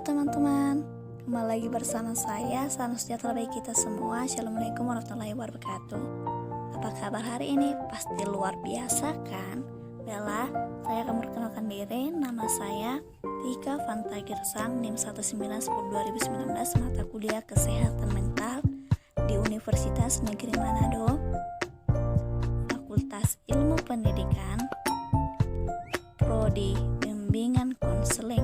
teman-teman, kembali lagi bersama saya. Salam sejahtera bagi kita semua. Assalamualaikum warahmatullahi wabarakatuh. Apa kabar hari ini? Pasti luar biasa kan? Bella, saya akan memperkenalkan diri. Nama saya Tika Fanta Girsang, NIM 1910-2019, mata kuliah Kesehatan Mental di Universitas Negeri Manado, Fakultas Ilmu Pendidikan, Prodi Bimbingan Konseling.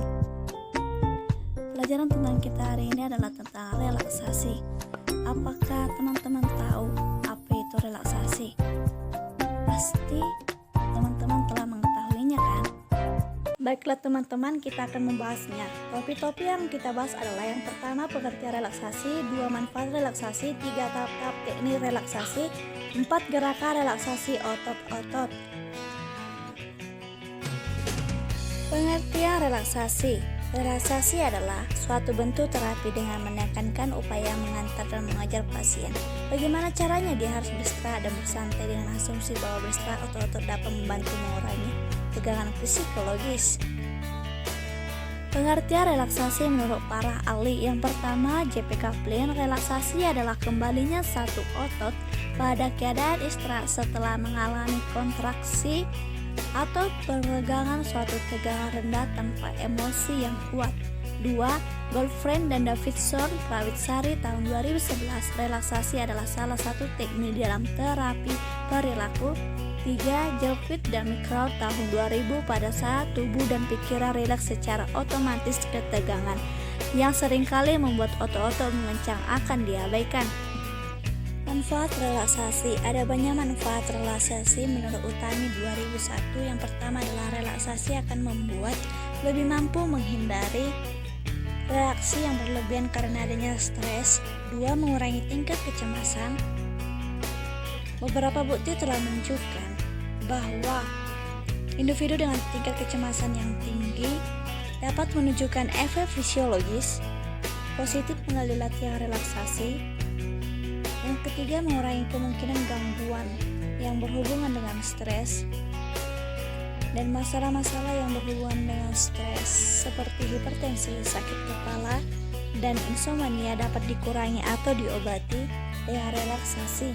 Pelajaran tentang kita hari ini adalah tentang relaksasi. Apakah teman-teman tahu apa itu relaksasi? Pasti teman-teman telah mengetahuinya kan? Baiklah teman-teman, kita akan membahasnya. Topik-topik yang kita bahas adalah yang pertama pengertian relaksasi, 2 manfaat relaksasi, 3 tahap teknik relaksasi, 4 gerakan relaksasi otot-otot. Pengertian relaksasi. Relaksasi adalah suatu bentuk terapi dengan menekankan upaya mengantar dan mengajar pasien. Bagaimana caranya? Dia harus beristirahat dan bersantai dengan asumsi bahwa beristirahat otot-otot dapat membantu mengurangi tegangan psikologis. Pengertian relaksasi menurut para ahli. Yang pertama, J.P. Kaplan, relaksasi adalah kembalinya satu otot pada keadaan istirahat setelah mengalami kontraksi atau peregangan suatu tegangan rendah tanpa emosi yang kuat. 2. Goldfriend dan Davidson Rawitsari tahun 2011, relaksasi adalah salah satu teknik dalam terapi perilaku. 3. Jelkwit dan Mikrow tahun 2000, pada saat tubuh dan pikiran rileks secara otomatis ketegangan yang seringkali membuat otot-otot mengencang akan diabaikan. Manfaat relaksasi. Ada banyak manfaat relaksasi menurut Utami 2001. Yang pertama adalah relaksasi akan membuat lebih mampu menghindari reaksi yang berlebihan karena adanya stres. 2. Mengurangi tingkat kecemasan. Beberapa bukti telah menunjukkan bahwa individu dengan tingkat kecemasan yang tinggi dapat menunjukkan efek fisiologis positif melalui latihan relaksasi. Yang ketiga, mengurangi kemungkinan gangguan yang berhubungan dengan stres dan masalah-masalah yang berhubungan dengan stres seperti hipertensi, sakit kepala, dan insomnia dapat dikurangi atau diobati dengan relaksasi.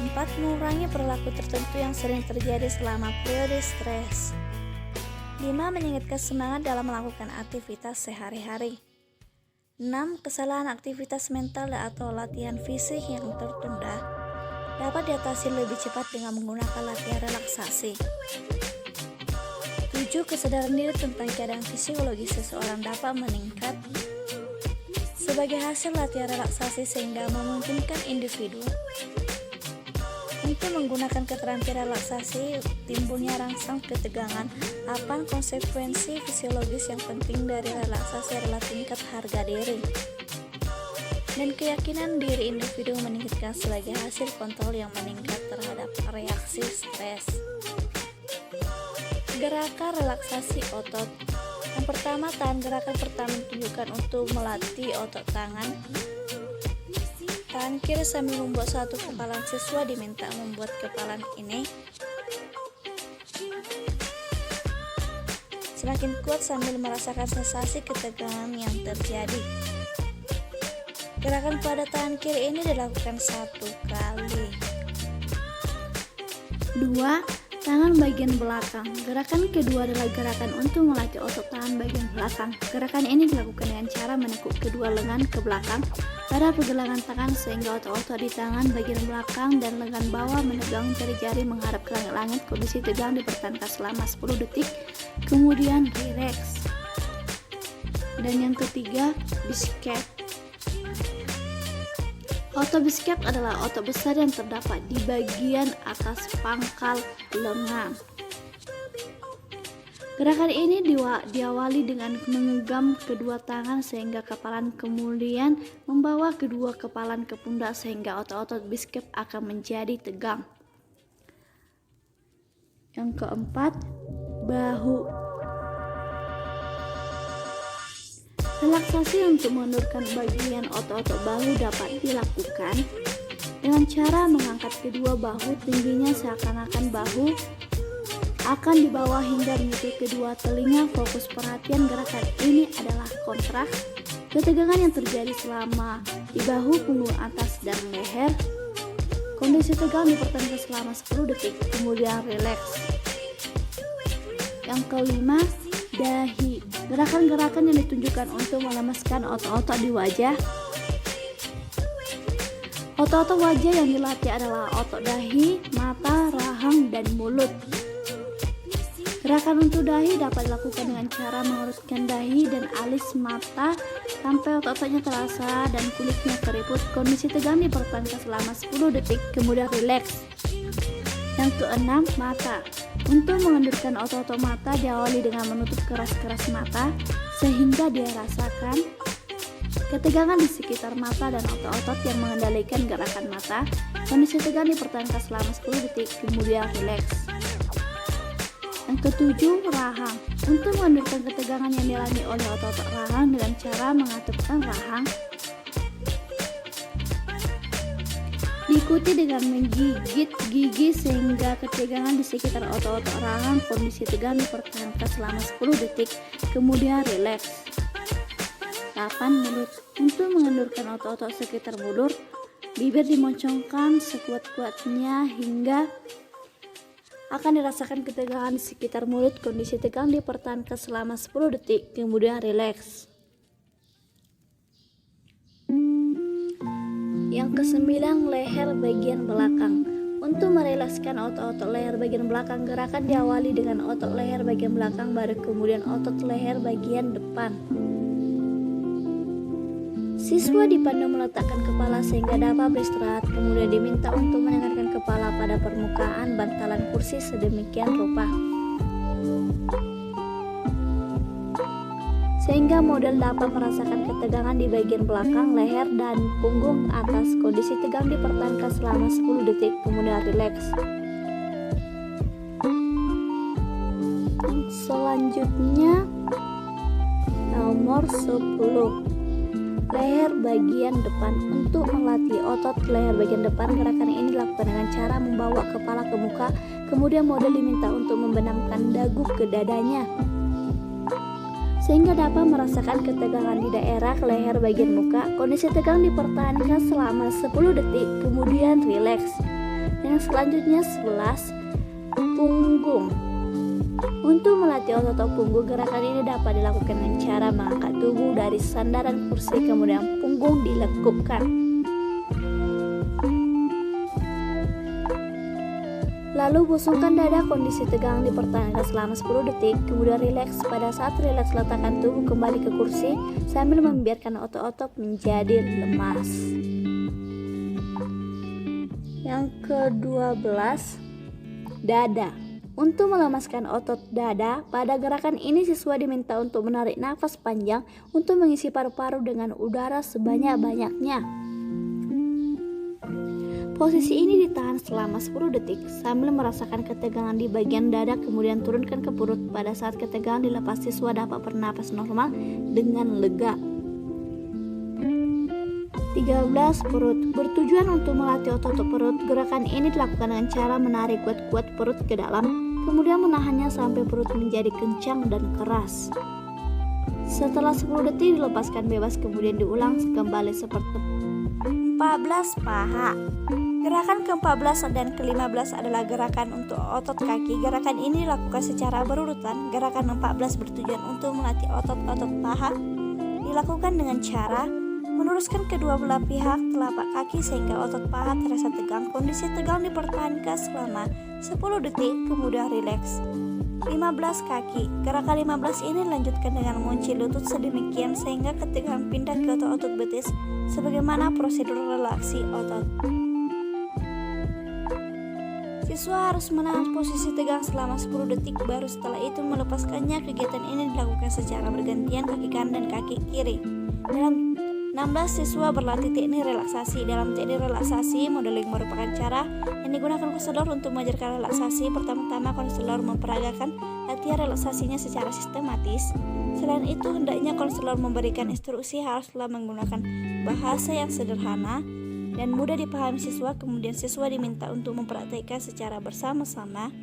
4. Mengurangi perilaku tertentu yang sering terjadi selama periode stres. 5. Meningkatkan semangat dalam melakukan aktivitas sehari-hari. 6. Kesalahan aktivitas mental atau latihan fisik yang tertunda dapat diatasi lebih cepat dengan menggunakan latihan relaksasi. 7. Kesadaran diri tentang keadaan fisiologis seseorang dapat meningkat sebagai hasil latihan relaksasi sehingga memungkinkan individu untuk menggunakan keterampilan relaksasi. Timbulnya rangsang ketegangan. 8. Konsekuensi fisiologis yang penting dari relaksasi adalah tingkat harga diri dan keyakinan diri individu meningkatkan sebagai hasil kontrol yang meningkat terhadap reaksi stres. Gerakan relaksasi otot. Yang pertama, tahan. Gerakan pertama ditujukan untuk melatih otot tangan. Tangan kiri sambil membuat satu kepalan. Siswa diminta membuat kepalan ini semakin kuat sambil merasakan sensasi ketegangan yang terjadi. Gerakan pada tangan kiri ini dilakukan 1 kali. 2. Tangan bagian belakang. Gerakan kedua adalah gerakan untuk melatih otot tangan bagian belakang. Gerakan ini dilakukan dengan cara menekuk kedua lengan ke belakang pada pergelangan tangan sehingga otot-otot di tangan bagian belakang dan lengan bawah menegang jari-jari menghadap ke langit-langit. Kondisi tegang dipertahankan selama 10 detik, kemudian rileks. Dan yang ketiga, bicep. Otot bicep adalah otot besar yang terdapat di bagian atas pangkal lengan. Gerakan ini diawali dengan menggenggam kedua tangan sehingga kepalan, kemudian membawa kedua kepalan ke pundak sehingga otot-otot bicep akan menjadi tegang. Yang keempat, bahu. Relaksasi untuk menurunkan bagian otot-otot bahu dapat dilakukan dengan cara mengangkat kedua bahu tingginya seakan-akan bahu akan dibawa hingga menyentuh kedua telinga. Fokus perhatian gerakan ini adalah kontraksi ketegangan yang terjadi selama di bahu, punggung atas, dan leher. Kondisi tegang dipertahankan selama 10 detik, kemudian rileks. Yang kelima, dahi. Gerakan-gerakan yang ditunjukkan untuk melemaskan otot-otot di wajah. Otot-otot wajah yang dilatih adalah otot dahi, mata, rahang, dan mulut. Gerakan untuk dahi dapat dilakukan dengan cara menguruskan dahi dan alis mata sampai otot-ototnya terasa dan kulitnya keriput. Kondisi tegang dipertahankan selama 10 detik, kemudian rileks. Yang keenam, mata. Untuk mengendurkan otot-otot mata diawali dengan menutup keras-keras mata sehingga dia rasakan ketegangan di sekitar mata dan otot-otot yang mengendalikan gerakan mata. Kondisi tegang dipertahankan selama 10 detik, kemudian rileks. Yang ketujuh, rahang. Untuk mengendurkan ketegangan yang dialami oleh otot-otot rahang dengan cara mengatupkan rahang, diikuti dengan menggigit gigi sehingga ketegangan di sekitar otot-otot rahang. Kondisi tegang dipertahankan selama 10 detik, kemudian rileks. 8. Mulut. Untuk mengendurkan otot-otot sekitar mulut, bibir dimoncongkan sekuat-kuatnya hingga akan dirasakan ketegangan di sekitar mulut. Kondisi tegang dipertahankan selama 10 detik, kemudian rileks. Yang kesembilan, leher bagian belakang. Untuk merilekskan otot-otot leher bagian belakang, gerakan diawali dengan otot leher bagian belakang, baru kemudian otot leher bagian depan. Siswa dipandu meletakkan kepala sehingga dapat beristirahat, kemudian diminta untuk menengahkan kepala pada permukaan bantalan kursi sedemikian rupa sehingga model dapat merasakan ketegangan di bagian belakang, leher, dan punggung atas. Kondisi tegang dipertahankan selama 10 detik, kemudian rileks. Selanjutnya, nomor 10. Leher bagian depan. Untuk melatih otot leher bagian depan, gerakan ini dilakukan dengan cara membawa kepala ke muka, kemudian model diminta untuk membenamkan dagu ke dadanya sehingga dapat merasakan ketegangan di daerah leher bagian muka. Kondisi tegang dipertahankan selama 10 detik, kemudian rileks. Yang selanjutnya 11. Punggung. Untuk melatih otot punggung, gerakan ini dapat dilakukan dengan cara mengangkat tubuh dari sandaran kursi, kemudian punggung dilekupkan. Lalu busungkan dada. Kondisi tegang dipertahankan selama 10 detik, kemudian rileks. Pada saat rileks, letakkan tubuh kembali ke kursi sambil membiarkan otot-otot menjadi lemas. Yang ke-12, dada. Untuk melemaskan otot dada, pada gerakan ini siswa diminta untuk menarik nafas panjang untuk mengisi paru-paru dengan udara sebanyak-banyaknya. Posisi ini ditahan selama 10 detik sambil merasakan ketegangan di bagian dada, kemudian turunkan ke perut. Pada saat ketegangan dilepas, siswa dapat bernapas normal dengan lega. 13. Perut. Bertujuan untuk melatih otot perut, gerakan ini dilakukan dengan cara menarik kuat-kuat perut ke dalam, kemudian menahannya sampai perut menjadi kencang dan keras. Setelah 10 detik dilepaskan bebas, kemudian diulang kembali seperti 14. Paha. Gerakan ke-14 dan ke-15 adalah gerakan untuk otot kaki. Gerakan ini dilakukan secara berurutan. Gerakan 14 bertujuan untuk melatih otot-otot paha. Dilakukan dengan cara meluruskan kedua belah pihak telapak kaki sehingga otot paha terasa tegang. Kondisi tegang dipertahankan selama 10 detik, kemudian rileks. 15. Kaki. Gerakan 15 ini dilanjutkan dengan mengunci lutut sedemikian sehingga ketegangan pindah ke otot betis sebagaimana prosedur relaksasi otot. Siswa harus menahan posisi tegang selama 10 detik, baru setelah itu melepaskannya. Kegiatan ini dilakukan secara bergantian kaki kanan dan kaki kiri. Dalam 16. Siswa berlatih teknik relaksasi. Dalam teknik relaksasi, modeling merupakan cara yang digunakan konselor untuk mengajarkan relaksasi. Pertama-tama, konselor memperagakan latihan relaksasinya secara sistematis. Selain itu, hendaknya konselor memberikan instruksi haruslah menggunakan bahasa yang sederhana dan mudah dipahami siswa. Kemudian siswa diminta untuk mempraktikkan secara bersama-sama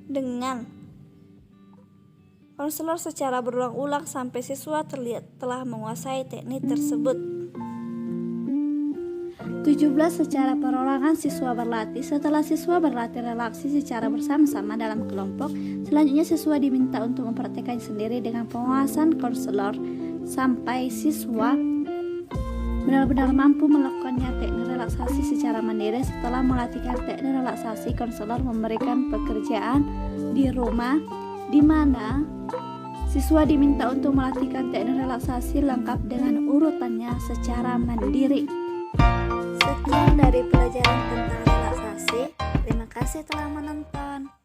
dengan konselor secara berulang-ulang sampai siswa terlihat telah menguasai teknik tersebut. 17. Secara perorangan siswa berlatih. Setelah siswa berlatih relaksi secara bersama-sama dalam kelompok, selanjutnya siswa diminta untuk mempraktikkan sendiri dengan pengawasan konselor sampai siswa benar-benar mampu melakukannya. Teknik relaksasi secara mandiri. Setelah melatihkan teknik relaksasi, konselor memberikan pekerjaan di rumah di mana siswa diminta untuk melatihkan teknik relaksasi lengkap dengan urutannya secara mandiri. Sekian dari pelajaran tentang relaksasi. Terima kasih telah menonton.